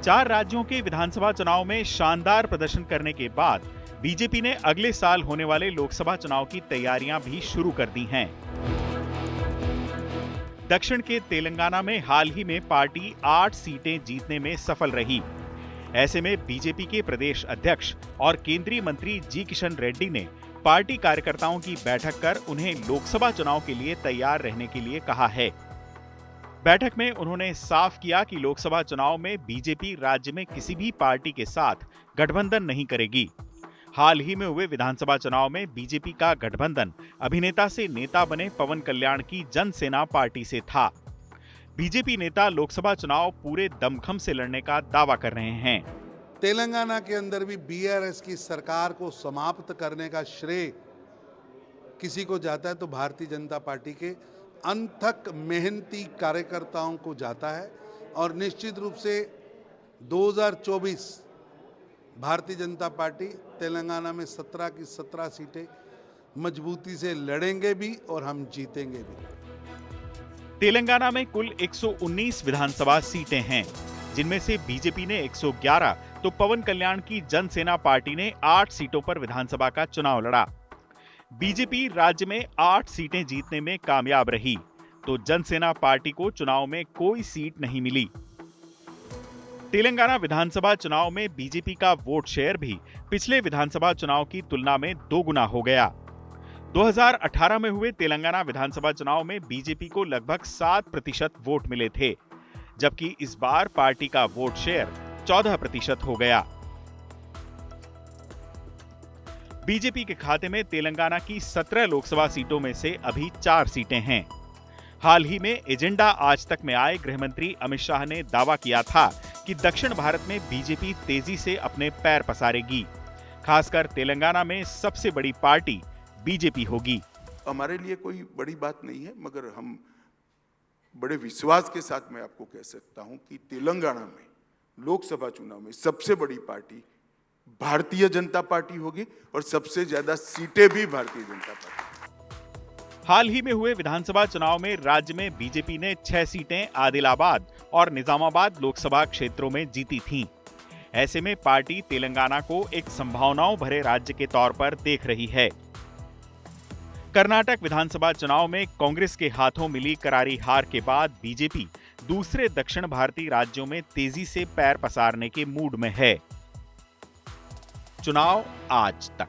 4 राज्यों के विधानसभा चुनाव में शानदार प्रदर्शन करने के बाद बीजेपी ने अगले साल होने वाले लोकसभा चुनाव की तैयारियां भी शुरू कर दी हैं। दक्षिण के तेलंगाना में हाल ही में पार्टी 8 सीटें जीतने में सफल रही। ऐसे में बीजेपी के प्रदेश अध्यक्ष और केंद्रीय मंत्री जी किशन रेड्डी ने पार्टी कार्यकर्ताओं की बैठक कर उन्हें लोकसभा चुनाव के लिए तैयार रहने के लिए कहा है। बैठक में उन्होंने साफ किया कि लोकसभा चुनाव में बीजेपी राज्य में किसी भी पार्टी के साथ गठबंधन नहीं करेगी। हाल ही में हुए विधानसभा चुनाव में बीजेपी का गठबंधन अभिनेता से नेता बने पवन कल्याण की जनसेना पार्टी से था। बीजेपी नेता लोकसभा चुनाव पूरे दमखम से लड़ने का दावा कर रहे हैं। तेलंगाना के अंदर भी बीआरएस की सरकार को समाप्त करने का श्रेय किसी को जाता है तो भारतीय जनता पार्टी के अनथक मेहनती कार्यकर्ताओं को जाता है। और निश्चित रूप से 2024 भारतीय जनता पार्टी तेलंगाना में 17 की 17 सीटें मजबूती से लड़ेंगे भी और हम जीतेंगे भी। तेलंगाना में कुल 119 विधानसभा सीटें हैं, जिनमें से बीजेपी ने 111 तो पवन कल्याण की जनसेना पार्टी ने 8 सीटों पर विधानसभा का चुनाव लड़ा। बीजेपी राज्य में 8 सीटें जीतने में कामयाब रही, तो जनसेना पार्टी को चुनाव में कोई सीट नहीं मिली। तेलंगाना विधानसभा चुनाव में बीजेपी का वोट शेयर भी पिछले विधानसभा चुनाव की तुलना में 2 गुना हो गया। 2018 में हुए तेलंगाना विधानसभा चुनाव में बीजेपी को लगभग 7% वोट मिले थे, जबकि इस बार पार्टी का वोट शेयर 14% हो गया। बीजेपी के खाते में तेलंगाना की 17 लोकसभा सीटों में से अभी 4 सीटें हैं। हाल ही में एजेंडा आज तक में आए गृह मंत्री अमित शाह ने दावा किया था कि दक्षिण भारत में बीजेपी तेजी से अपने पैर पसारेगी। खासकर तेलंगाना में सबसे बड़ी पार्टी बीजेपी होगी। हमारे लिए कोई बड़ी बात नहीं है, मगर हम बड़े विश्वास के साथ मैं आपको कह सकता हूं कि तेलंगाना में लोकसभा चुनाव में सबसे बड़ी पार्टी भारतीय जनता पार्टी होगी और सबसे ज्यादा सीटें भी भारतीय जनता पार्टी। हाल ही में हुए विधानसभा चुनाव में राज्य में बीजेपी ने 6 सीटें आदिलाबाद और निजामाबाद लोकसभा क्षेत्रों में जीती थीं। ऐसे में पार्टी तेलंगाना को एक संभावनाओं भरे राज्य के तौर पर देख रही है। कर्नाटक विधानसभा चुनाव में कांग्रेस के हाथों मिली करारी हार के बाद बीजेपी दूसरे दक्षिण भारतीय राज्यों में तेजी से पैर पसारने के मूड में है। चुनाव आज तक।